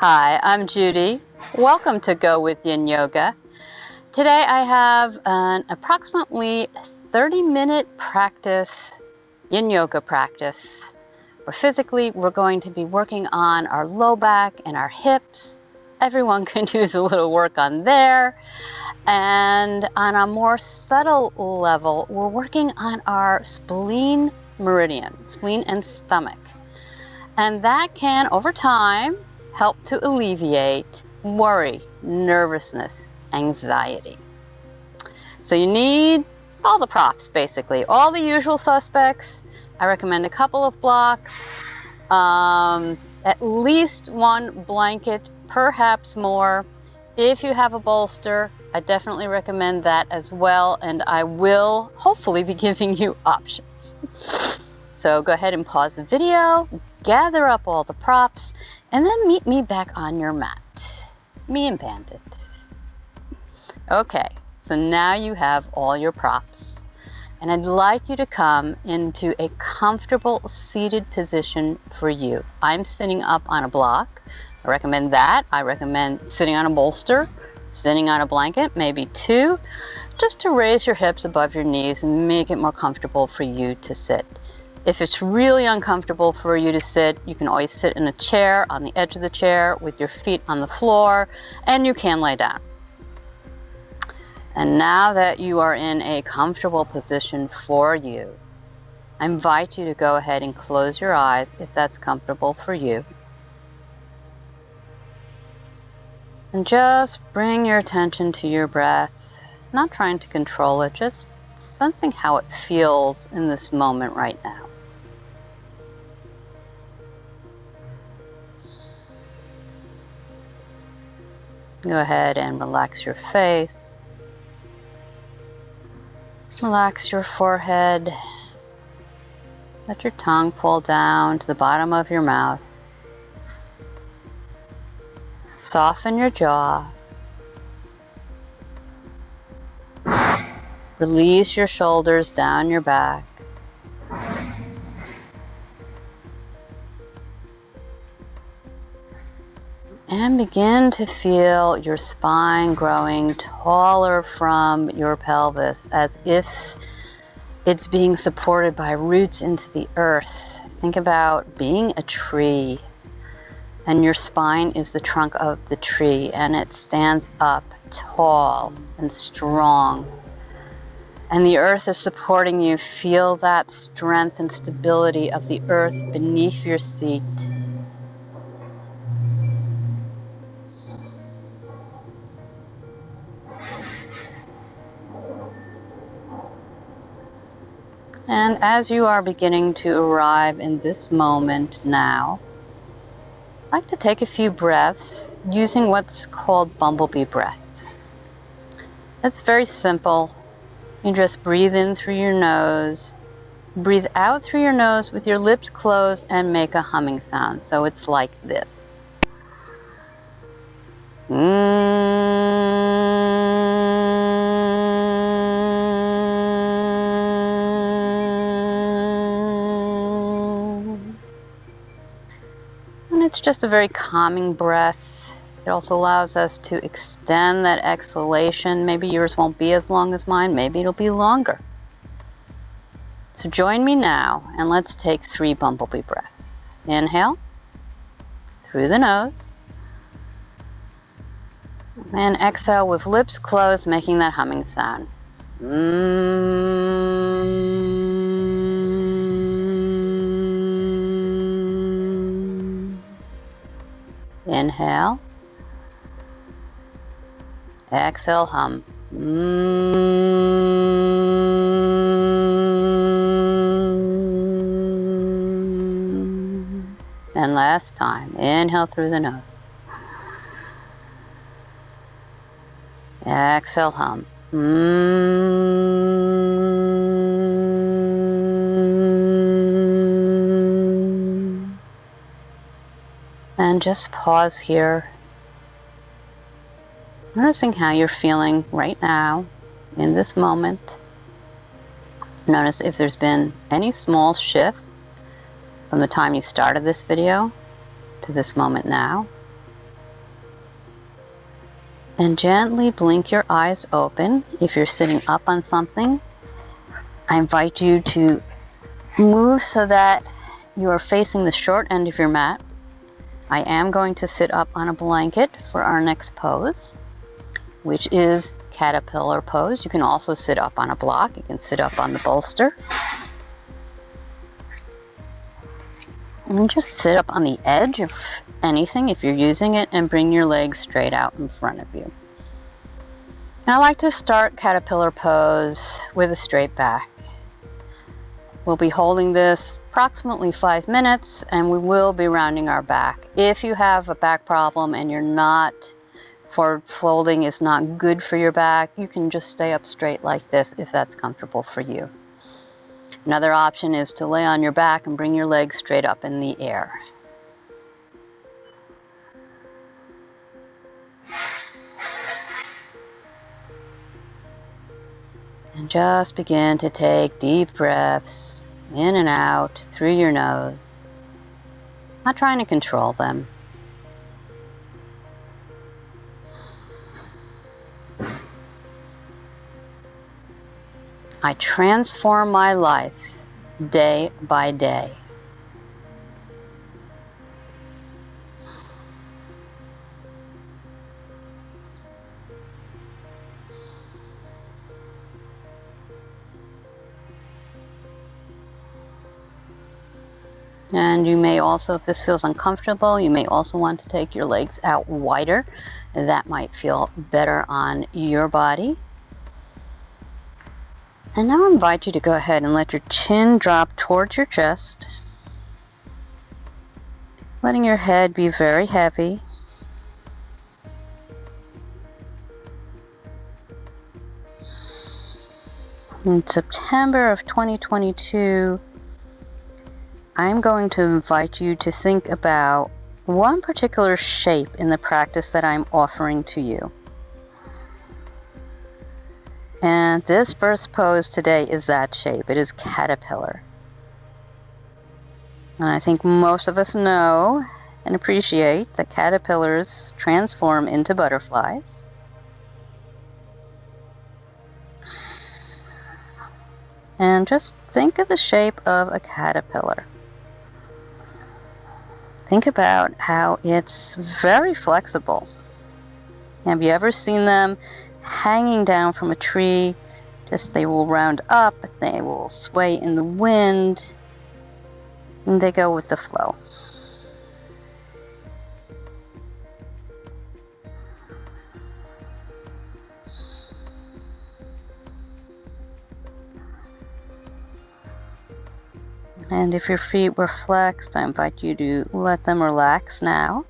Hi, I'm Judy. Welcome to Go with Yin Yoga. Today I have an approximately 30-minute practice, Yin Yoga practice, where physically we're going to be working on our low back and our hips. Everyone can use a little work on there. And on a more subtle level, we're working on our spleen meridian, spleen and stomach. And that can, over time, help to alleviate worry, nervousness, anxiety. So you need all the props, basically. All the usual suspects. I recommend a couple of blocks, at least one blanket, perhaps more. If you have a bolster, I definitely recommend that as well, and I will hopefully be giving you options. So go ahead and pause the video, gather up all the props, and then meet me back on your mat. Me and Bandit. Okay, so now you have all your props, and I'd like you to come into a comfortable seated position for you. I'm sitting up on a block. I recommend that. I recommend sitting on a bolster, sitting on a blanket, maybe two, just to raise your hips above your knees and make it more comfortable for you to sit. If it's really uncomfortable for you to sit, you can always sit in a chair, on the edge of the chair, with your feet on the floor, and you can lay down. And now that you are in a comfortable position for you, I invite you to go ahead and close your eyes if that's comfortable for you. And just bring your attention to your breath, not trying to control it, just sensing how it feels in this moment right now. Go ahead and relax your face. Relax your forehead. Let your tongue fall down to the bottom of your mouth. Soften your jaw. Release your shoulders down your back. And begin to feel your spine growing taller from your pelvis, as if it's being supported by roots into the earth. Think about being a tree, and your spine is the trunk of the tree, and it stands up tall and strong. And the earth is supporting you. Feel that strength and stability of the earth beneath your seat. And as you are beginning to arrive in this moment now, I'd like to take a few breaths using what's called bumblebee breath. It's very simple. You just breathe in through your nose, breathe out through your nose with your lips closed, and make a humming sound. So it's like this. It's just a very calming breath. It also allows us to extend that exhalation. Maybe yours won't be as long as mine. Maybe it'll be longer. So join me now, and let's take 3 bumblebee breaths. Inhale through the nose. And exhale with lips closed, making that humming sound. Inhale. Exhale, hum. And last time, inhale through the nose. Exhale, hum. And just pause here, noticing how you're feeling right now in this moment. Notice if there's been any small shift from the time you started this video to this moment now. And gently blink your eyes open. If you're sitting up on something, I invite you to move so that you are facing the short end of your mat. I am going to sit up on a blanket for our next pose, which is caterpillar pose. You can also sit up on a block. You can sit up on the bolster. And just sit up on the edge of anything if you're using it, and bring your legs straight out in front of you. And I like to start caterpillar pose with a straight back. We'll be holding this approximately 5 minutes, and we will be rounding our back. If you have a back problem and forward folding is not good for your back, you can just stay up straight like this if that's comfortable for you. Another option is to lay on your back and bring your legs straight up in the air. And just begin to take deep breaths in and out through your nose, not trying to control them. I transform my life day by day. And you may also, if this feels uncomfortable, you may also want to take your legs out wider. That might feel better on your body. And now I invite you to go ahead and let your chin drop towards your chest, letting your head be very heavy. In September of 2022, I'm going to invite you to think about one particular shape in the practice that I'm offering to you. And this first pose today is that shape. It is caterpillar. And I think most of us know and appreciate that caterpillars transform into butterflies. And just think of the shape of a caterpillar. Think about how it's very flexible. Have you ever seen them hanging down from a tree? They will round up, they will sway in the wind, and they go with the flow. And if your feet were flexed, I invite you to let them relax now.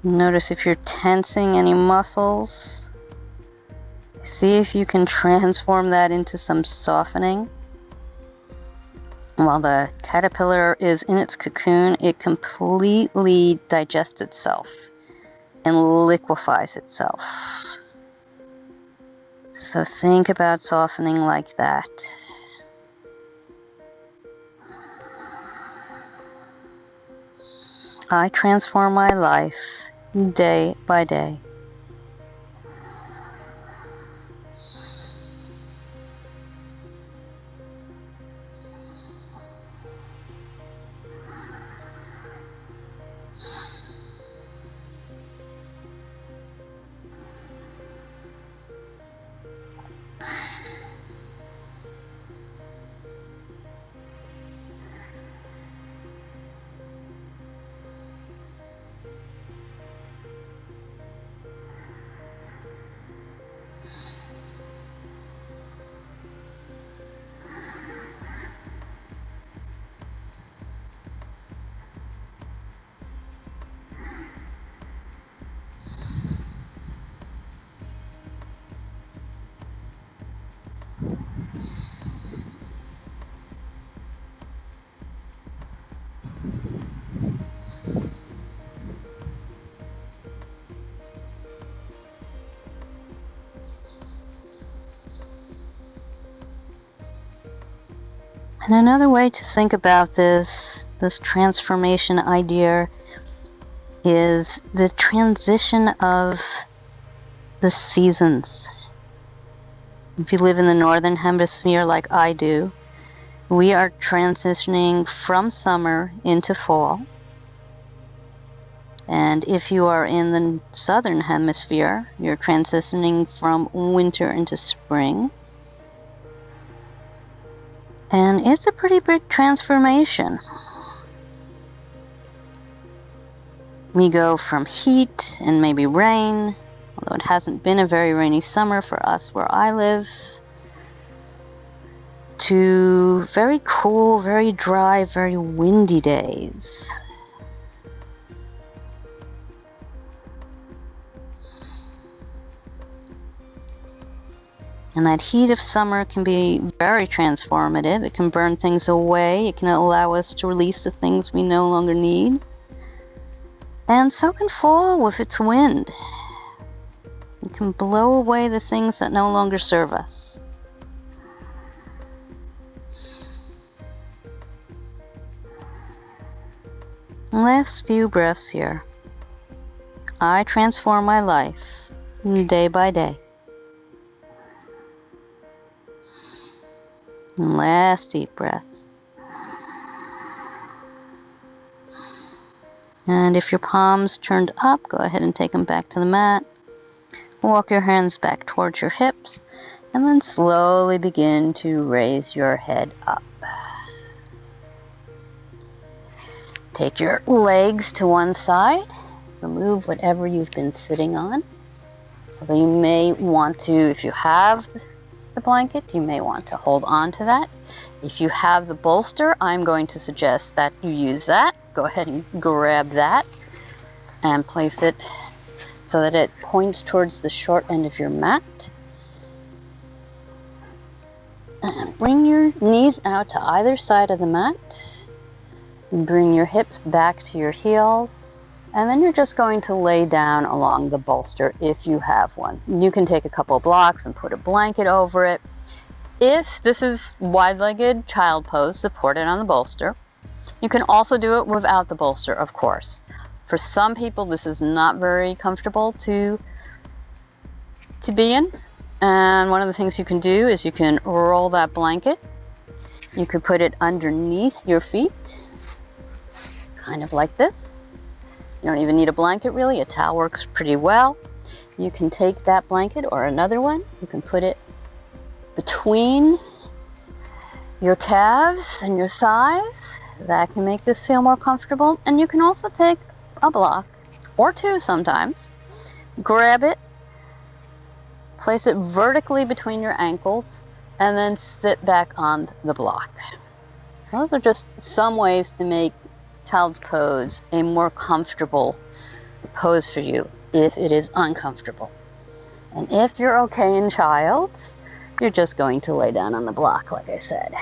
Notice if you're tensing any muscles. See if you can transform that into some softening. While the caterpillar is in its cocoon, it completely digests itself and liquefies itself. So think about softening like that. I transform my life day by day. And another way to think about this transformation idea is the transition of the seasons. If you live in the Northern Hemisphere like I do, we are transitioning from summer into fall. And if you are in the Southern Hemisphere, you're transitioning from winter into spring. And it's a pretty big transformation. We go from heat and maybe rain, although it hasn't been a very rainy summer for us where I live, to very cool, very dry, very windy days. And that heat of summer can be very transformative. It can burn things away. It can allow us to release the things we no longer need. And so can fall with its wind. It can blow away the things that no longer serve us. Last few breaths here. I transform my life day by day. Last deep breath. And if your palms turned up, go ahead and take them back to the mat. Walk your hands back towards your hips, and then slowly begin to raise your head up. Take your legs to one side. Remove whatever you've been sitting on. Although you may want to, if you have the blanket, you may want to hold on to that. If you have the bolster, I'm going to suggest that you use that. Go ahead and grab that and place it so that it points towards the short end of your mat. And bring your knees out to either side of the mat. Bring your hips back to your heels. And then you're just going to lay down along the bolster if you have one. You can take a couple of blocks and put a blanket over it. If this is wide-legged child pose, support it on the bolster. You can also do it without the bolster, of course. For some people, this is not very comfortable to be in. And one of the things you can do is you can roll that blanket. You could put it underneath your feet, kind of like this. You don't even need a blanket really, a towel works pretty well. You can take that blanket or another one, you can put it between your calves and your thighs. That can make this feel more comfortable. And you can also take a block, or two sometimes, grab it, place it vertically between your ankles, and then sit back on the block. Those are just some ways to make child's pose a more comfortable pose for you if it is uncomfortable. And if you're okay in child's, you're just going to lay down on the block, like I said.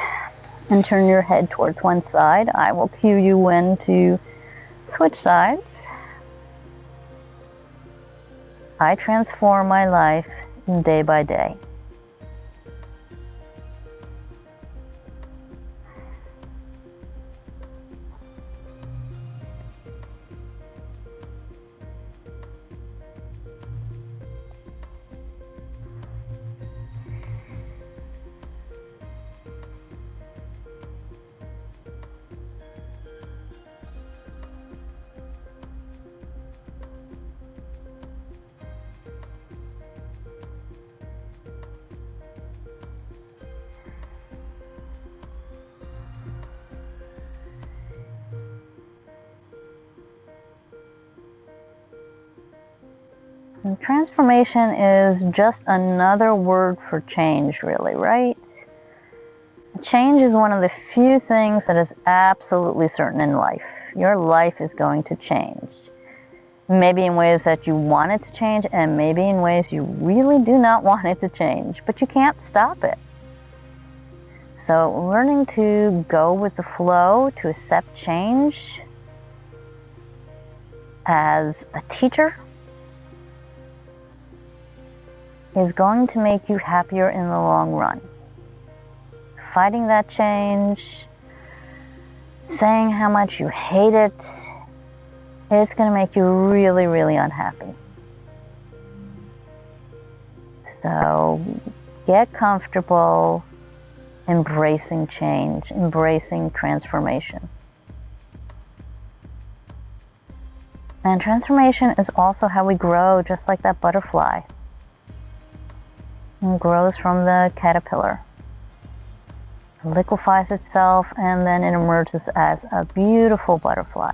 And turn your head towards one side. I will cue you when to switch sides. I transform my life day by day. And transformation is just another word for change, really, right? Change is one of the few things that is absolutely certain in life. Your life is going to change. Maybe in ways that you want it to change, and maybe in ways you really do not want it to change, but you can't stop it. So learning to go with the flow, to accept change as a teacher is going to make you happier in the long run. fighting that change, saying how much you hate it, it's going to make you really, really unhappy. So get comfortable embracing change, embracing transformation. And transformation is also how we grow, just like that butterfly. It grows from the caterpillar. It liquefies itself, and then it emerges as a beautiful butterfly.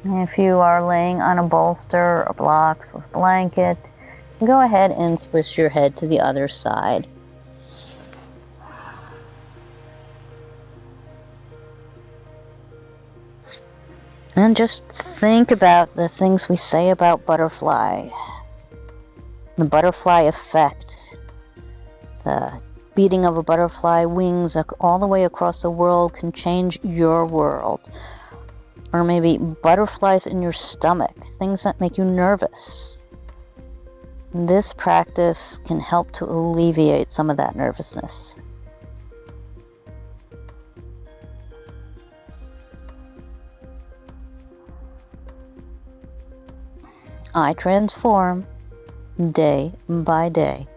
If you are laying on a bolster or blocks with a blanket, go ahead and twist your head to the other side. And just think about the things we say about butterfly. The butterfly effect. The beating of a butterfly wings all the way across the world can change your world. Or maybe butterflies in your stomach, things that make you nervous. This practice can help to alleviate some of that nervousness. I transform day by day.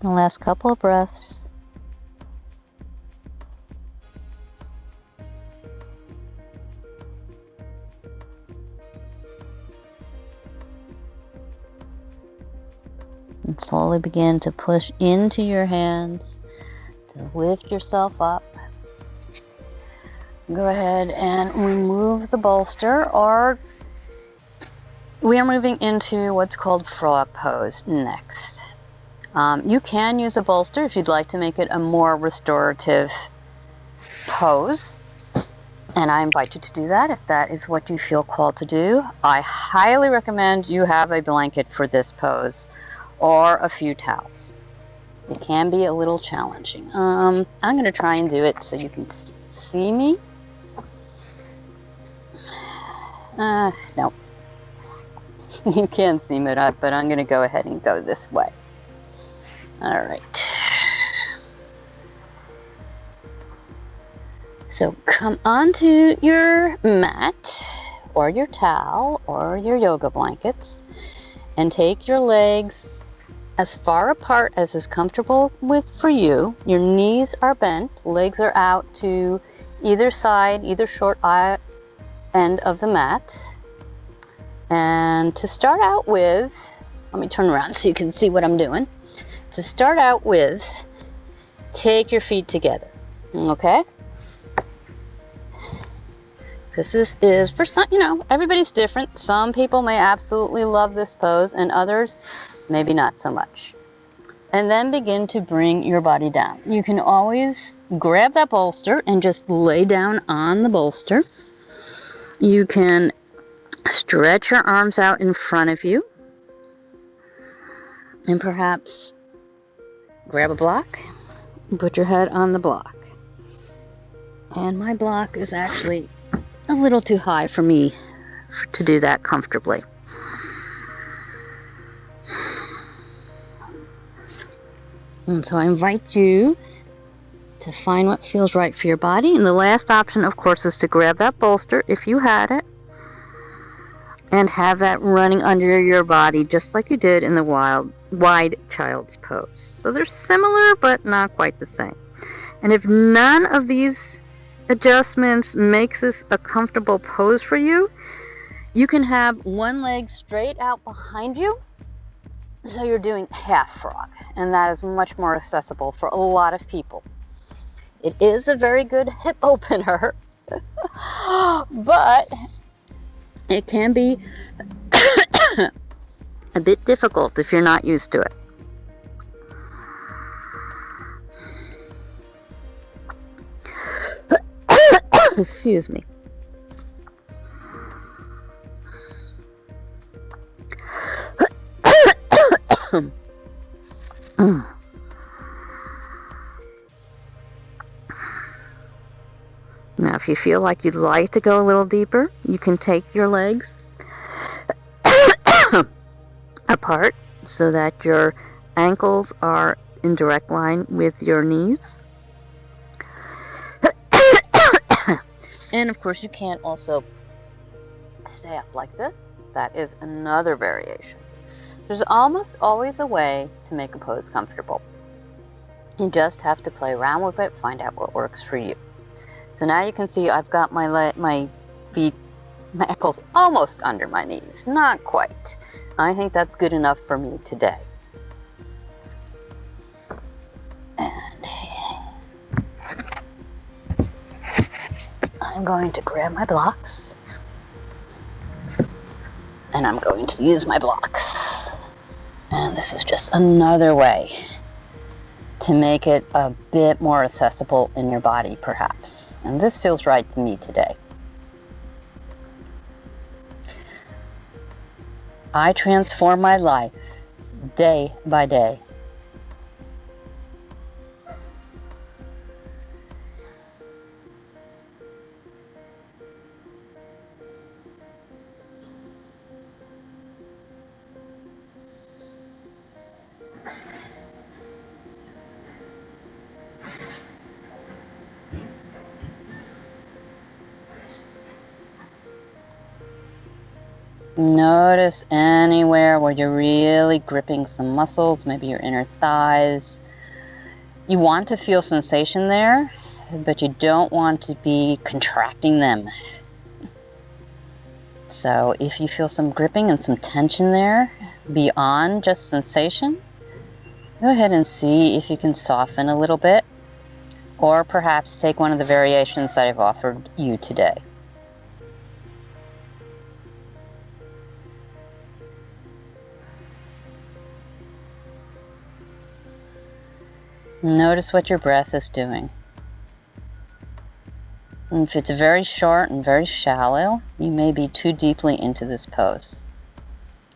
The last couple of breaths. And slowly begin to push into your hands to lift yourself up. Go ahead and remove the bolster, or we are moving into what's called frog pose next. You can use a bolster if you'd like to make it a more restorative pose, and I invite you to do that if that is what you feel called to do. I highly recommend you have a blanket for this pose or a few towels. It can be a little challenging. I'm going to try and do it so you can see me. No. You can't see me, but I'm going to go ahead and go this way. All right. So come onto your mat or your towel or your yoga blankets and take your legs as far apart as is comfortable for you. Your knees are bent, legs are out to either side, either short end of the mat. And to start out with, let me turn around so you can see what I'm doing. To start out with, take your feet together, okay? Because this is, for some, everybody's different. Some people may absolutely love this pose and others maybe not so much. And then begin to bring your body down. You can always grab that bolster and just lay down on the bolster. You can stretch your arms out in front of you and perhaps grab a block and put your head on the block. And my block is actually a little too high for me to do that comfortably. And so I invite you to find what feels right for your body. And the last option, of course, is to grab that bolster, if you had it, and have that running under your body just like you did in the wide child's pose. So they're similar, but not quite the same. And if none of these adjustments makes this a comfortable pose for you, you can have one leg straight out behind you, so you're doing half frog, and that is much more accessible for a lot of people. It is a very good hip opener, but it can be a bit difficult if you're not used to it. Excuse me. Now, if you feel like you'd like to go a little deeper, you can take your legs apart so that your ankles are in direct line with your knees. And of course, you can also stay up like this. That is another variation. There's almost always a way to make a pose comfortable. You just have to play around with it, find out what works for you. So now you can see I've got my feet, my ankles almost under my knees. Not quite. I think that's good enough for me today. And I'm going to grab my blocks. And I'm going to use my blocks. And this is just another way to make it a bit more accessible in your body, perhaps. And this feels right to me today. I transform my life day by day. Notice anywhere where you're really gripping some muscles, maybe your inner thighs. You want to feel sensation there, but you don't want to be contracting them. So if you feel some gripping and some tension there, beyond just sensation, go ahead and see if you can soften a little bit, or perhaps take one of the variations that I've offered you today. Notice what your breath is doing. And if it's very short and very shallow, you may be too deeply into this pose.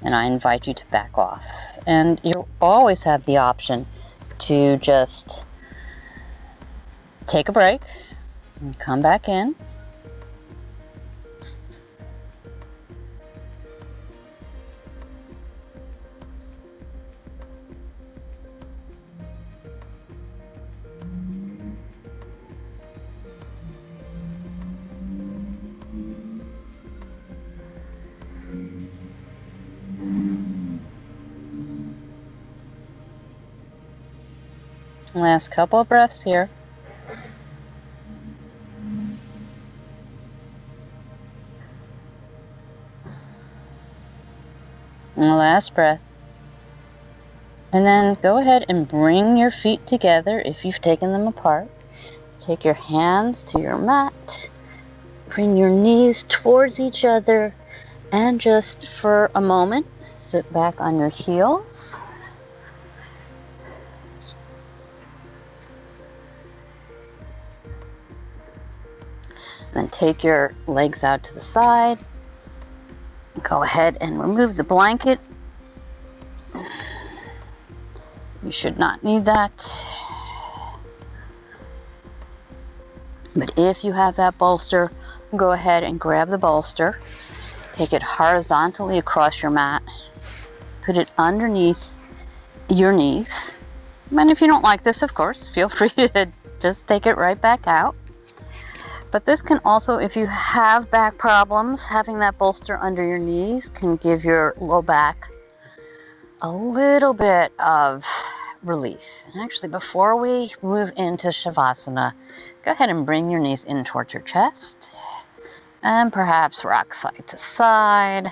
And I invite you to back off. And you always have the option to just take a break and come back in. Last couple of breaths here. And the last breath. And then go ahead and bring your feet together if you've taken them apart. Take your hands to your mat. bring your knees towards each other and just for a moment, sit back on your heels. Then take your legs out to the side. Go ahead and remove the blanket. You should not need that. But if you have that bolster, go ahead and grab the bolster. Take it horizontally across your mat. Put it underneath your knees. And if you don't like this, of course, feel free to just take it right back out. But this can also, if you have back problems, having that bolster under your knees can give your low back a little bit of relief. And actually, before we move into Shavasana, go ahead and bring your knees in towards your chest and perhaps rock side to side.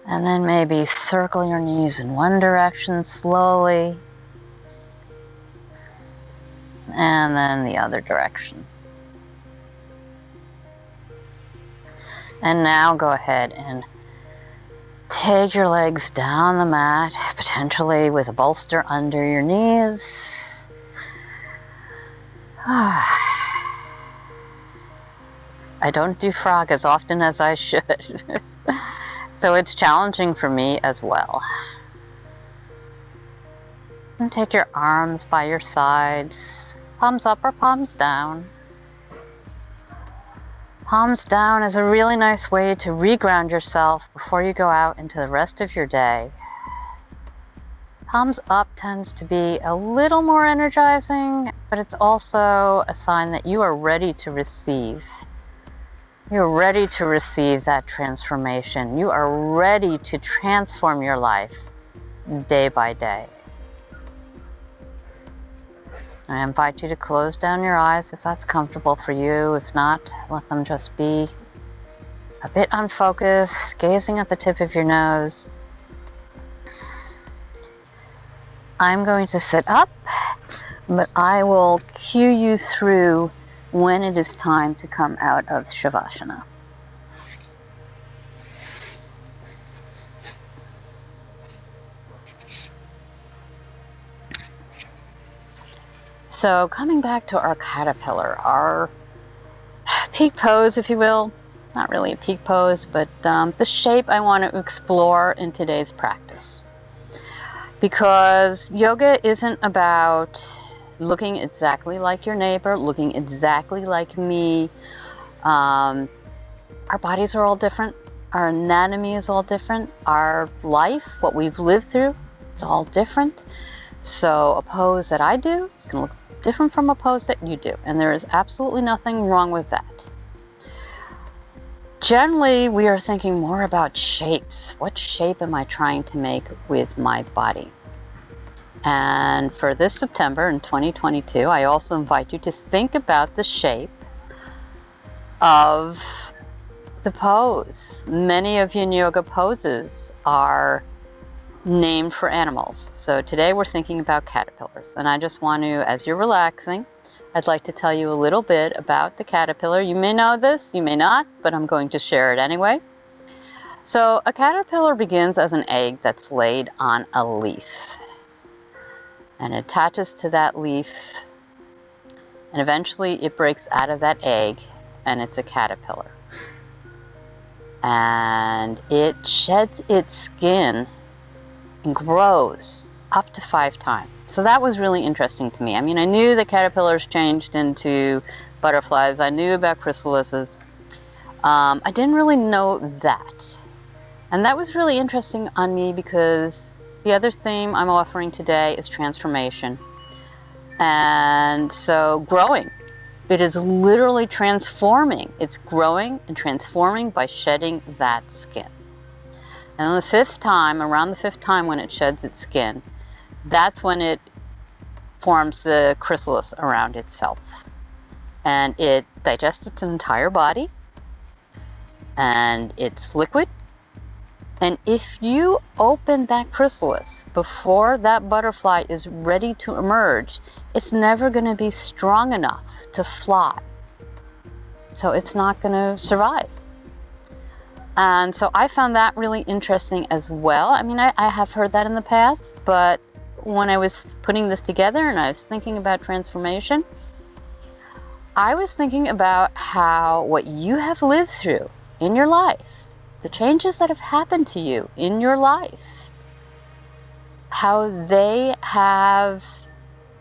And then maybe circle your knees in one direction slowly. And then the other direction. And now go ahead and take your legs down the mat, potentially with a bolster under your knees. I don't do frog as often as I should, so it's challenging for me as well. And take your arms by your sides. Palms up or palms down. Palms down is a really nice way to reground yourself before you go out into the rest of your day. Palms up tends to be a little more energizing, but it's also a sign that you are ready to receive. You're ready to receive that transformation. You are ready to transform your life day by day. I invite you to close down your eyes if that's comfortable for you. If not, let them just be a bit unfocused, gazing at the tip of your nose. I'm going to sit up, but I will cue you through when it is time to come out of Shavasana. So coming back to our caterpillar, our peak pose, if you will, not really a peak pose, but the shape I want to explore in today's practice. Because yoga isn't about looking exactly like your neighbor, looking exactly like me. Our bodies are all different. Our anatomy is all different. Our life, what we've lived through, it's all different. So a pose that I do is going to look different from a pose that you do, and there is absolutely nothing wrong with that. Generally, we are thinking more about shapes. What shape am I trying to make with my body? And for this September in 2022, I also invite you to think about the shape of the pose. Many of Yin Yoga poses are named for animals. So today we're thinking about caterpillars, and I just want to, as you're relaxing, I'd like to tell you a little bit about the caterpillar. You may know this, you may not, but I'm going to share it anyway. So a caterpillar begins as an egg that's laid on a leaf, and it attaches to that leaf, and eventually it breaks out of that egg, and it's a caterpillar. And it sheds its skin and grows up to 5 times. So that was really interesting to me. I mean, I knew that caterpillars changed into butterflies. I knew about chrysalises. I didn't really know that. And that was really interesting on me because the other theme I'm offering today is transformation. And so growing. It is literally transforming. It's growing and transforming by shedding that skin. And on the 5th time, around the 5th time when it sheds its skin, that's when it forms the chrysalis around itself. And it digests its entire body, and it's liquid, And if you open that chrysalis before that butterfly is ready to emerge, it's never going to be strong enough to fly. So it's not going to survive. And so I found that really interesting as well. I mean, I have heard that in the past, but when I was putting this together and I was thinking about transformation, I was thinking about how what you have lived through in your life, the changes that have happened to you in your life, how they have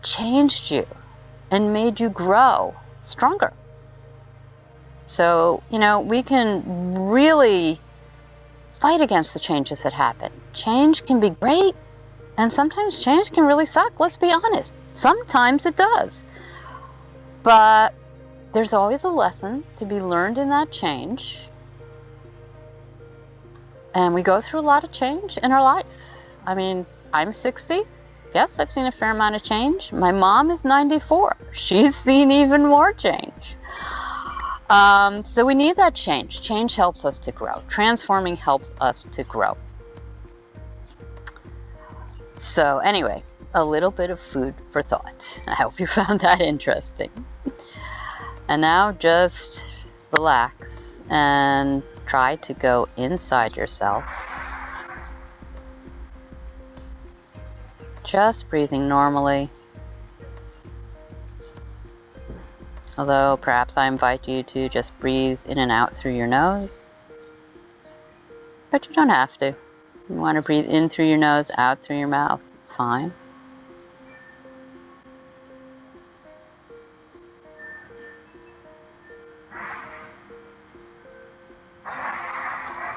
changed you and made you grow stronger. So, we can really fight against the changes that happen. Change can be great, and sometimes change can really suck, let's be honest. Sometimes it does. But there's always a lesson to be learned in that change. And we go through a lot of change in our life. I mean, I'm 60. Yes, I've seen a fair amount of change. My mom is 94. She's seen even more change. So we need that change. Change helps us to grow. Transforming helps us to grow. So anyway, a little bit of food for thought. I hope you found that interesting. And now just relax and try to go inside yourself. Just breathing normally. Although perhaps I invite you to just breathe in and out through your nose. But you don't have to. You want to breathe in through your nose, out through your mouth. It's fine.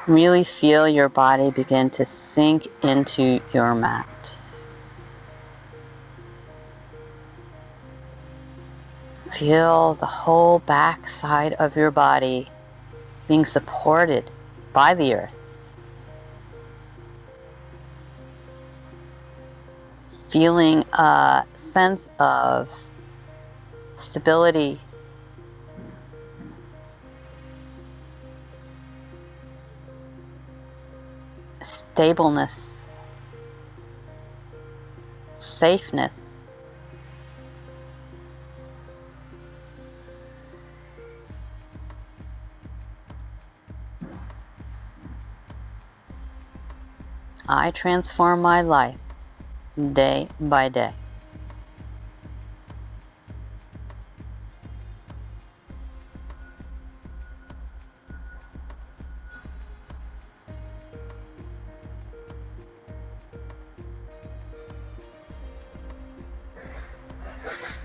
Really feel your body begin to sink into your mat. Feel the whole back side of your body being supported by the earth. Feeling a sense of stability, stableness, safeness. I transform my life day by day.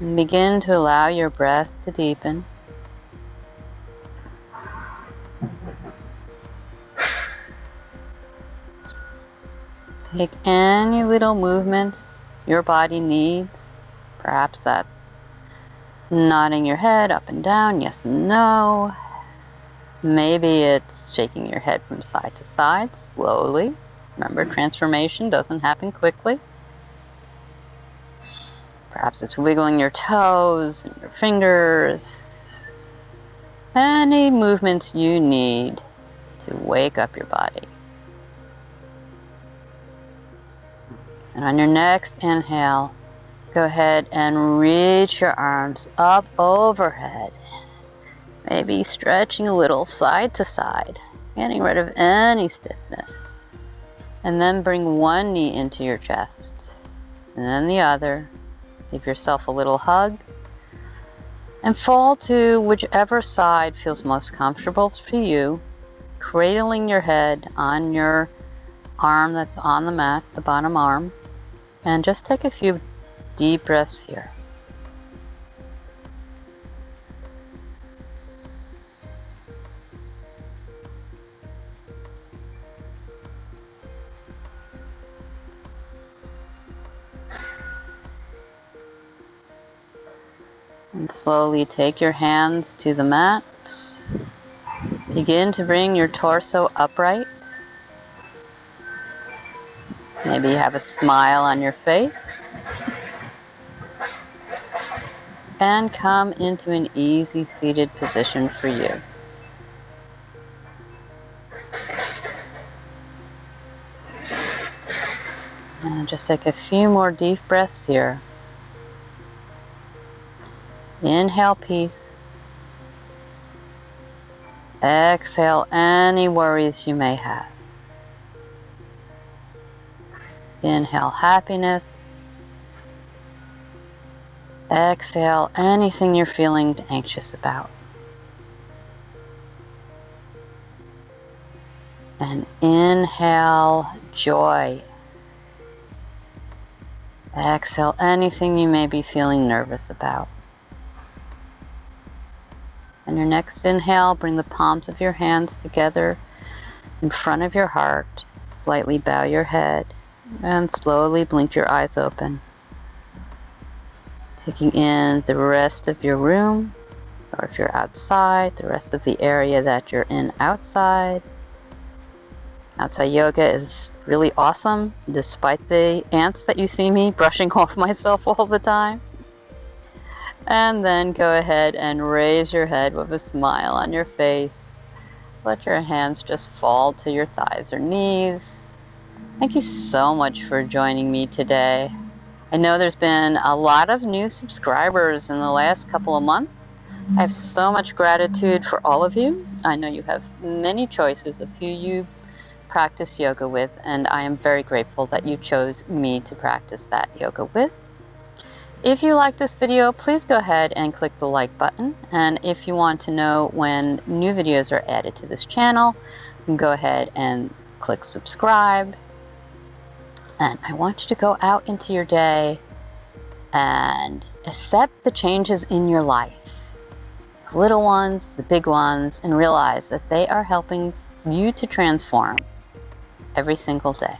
And begin to allow your breath to deepen. Take any little movements your body needs. Perhaps that's nodding your head up and down, yes and no. Maybe it's shaking your head from side to side slowly. Remember, transformation doesn't happen quickly. Perhaps it's wiggling your toes and your fingers. Any movements you need to wake up your body. And on your next inhale, go ahead and reach your arms up overhead. Maybe stretching a little side to side, getting rid of any stiffness. And then bring one knee into your chest, and then the other. Give yourself a little hug, and fall to whichever side feels most comfortable for you, cradling your head on your arm that's on the mat, the bottom arm, and just take a few deep breaths here. And slowly take your hands to the mat. Begin to bring your torso upright. Maybe you have a smile on your face. And come into an easy seated position for you. And just take a few more deep breaths here. Inhale peace. Exhale any worries you may have. Inhale happiness. Exhale anything you're feeling anxious about. And inhale joy. Exhale anything you may be feeling nervous about. And your next inhale, bring the palms of your hands together in front of your heart. Slightly bow your head and slowly blink your eyes open. Taking in the rest of your room, or if you're outside, the rest of the area that you're in outside. Outside yoga is really awesome, despite the ants that you see me brushing off myself all the time. And then go ahead and raise your head with a smile on your face. Let your hands just fall to your thighs or knees. Thank you so much for joining me today. I know there's been a lot of new subscribers in the last couple of months. I have so much gratitude for all of you. I know you have many choices of who you practice yoga with, and I am very grateful that you chose me to practice that yoga with. If you like this video, please go ahead and click the like button. And if you want to know when new videos are added to this channel, you can go ahead and click subscribe. And I want you to go out into your day and accept the changes in your life, the little ones, the big ones, and realize that they are helping you to transform every single day.